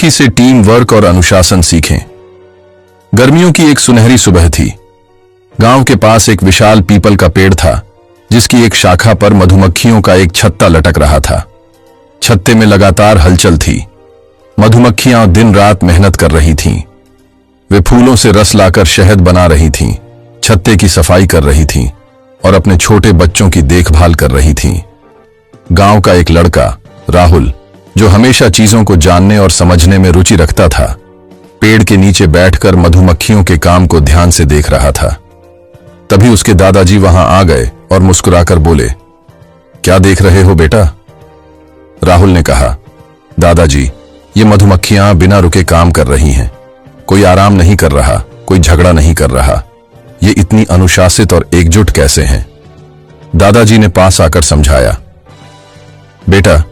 मधुमक्खी से team work और अनुशासन सीखें। गर्मियों की एक सुनहरी सुबह थी। गांव के पास एक विशाल पीपल का पेड़ था, जिसकी एक शाखा पर मधुमक्खियों का एक छत्ता लटक रहा था। छत्ते में लगातार हलचल थी। मधुमक्खियां दिन रात मेहनत कर रही थीं। वे फूलों से रस लाकर शहद बना रही थीं, छत्ते की सफाई कर रही थीं और अपने छोटे बच्चों की देखभाल कर रही थीं। गांव का एक लड़का राहुल, जो हमेशा चीजों को जानने और समझने में रुचि रखता था, पेड़ के नीचे बैठकर मधुमक्खियों के काम को ध्यान से देख रहा था। तभी उसके दादाजी वहां आ गए और मुस्कुराकर बोले, क्या देख रहे हो बेटा? राहुल ने कहा, दादाजी, ये मधुमक्खियां बिना रुके काम कर रही हैं। कोई आराम नहीं कर रहा, कोई झगड़ा नहीं कर रहा। ये इतनी अनुशासित और एकजुट कैसे हैं? दादाजी ने पास आकर समझाया, बेटा,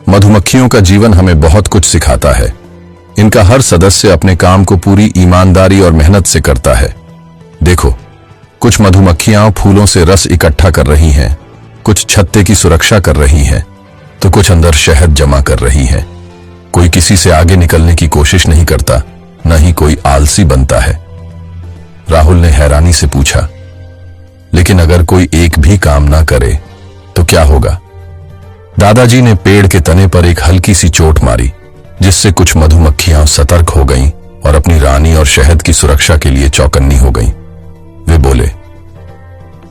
मधुमक्खियों का जीवन हमें बहुत कुछ सिखाता है। इनका हर सदस्य अपने काम को पूरी ईमानदारी और मेहनत से करता है। देखो, कुछ मधुमक्खियां फूलों से रस इकट्ठा कर रही हैं, कुछ छत्ते की सुरक्षा कर रही हैं, तो कुछ अंदर शहद जमा कर रही हैं। कोई किसी से आगे निकलने की कोशिश नहीं करता, न ही कोई आलसी बनता है। राहुल ने हैरानी से पूछा, लेकिन अगर कोई एक भी काम ना करे तो क्या होगा? दादाजी ने पेड़ के तने पर एक हल्की सी चोट मारी, जिससे कुछ मधुमक्खियां सतर्क हो गईं और अपनी रानी और शहद की सुरक्षा के लिए चौकन्नी हो गईं। वे बोले,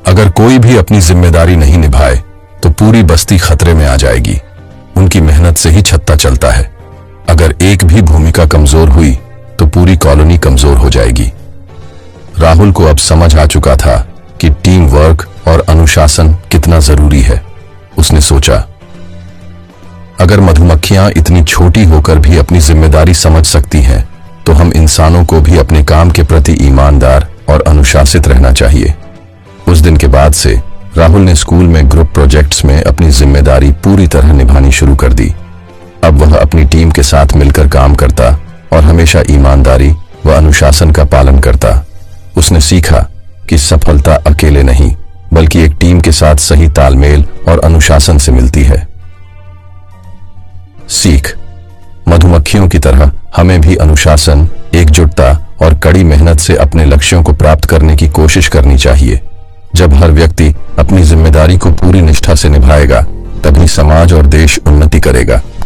अगर कोई भी अपनी जिम्मेदारी नहीं निभाए तो पूरी बस्ती खतरे में आ जाएगी। उनकी मेहनत से ही छत्ता चलता है। अगर एक भी भूमिका कमजोर हुई तो पूरी कॉलोनी कमजोर हो जाएगी। राहुल को अब समझ आ चुका था कि टीम वर्क और अनुशासन कितना जरूरी है। उसने सोचा, अगर मधुमक्खियां इतनी छोटी होकर भी अपनी जिम्मेदारी समझ सकती हैं, तो हम इंसानों को भी अपने काम के प्रति ईमानदार और अनुशासित रहना चाहिए। उस दिन के बाद से राहुल ने स्कूल में ग्रुप प्रोजेक्ट्स में अपनी जिम्मेदारी पूरी तरह निभानी शुरू कर दी। अब वह अपनी टीम के साथ मिलकर काम करता और हमेशा ईमानदारी व अनुशासन का पालन करता। उसने सीखा कि सफलता अकेले नहीं, बल्कि एक टीम के साथ सही तालमेल और अनुशासन से मिलती है। सीख, मधुमक्खियों की तरह हमें भी अनुशासन, एकजुटता और कड़ी मेहनत से अपने लक्ष्यों को प्राप्त करने की कोशिश करनी चाहिए। जब हर व्यक्ति अपनी जिम्मेदारी को पूरी निष्ठा से निभाएगा, तभी समाज और देश उन्नति करेगा।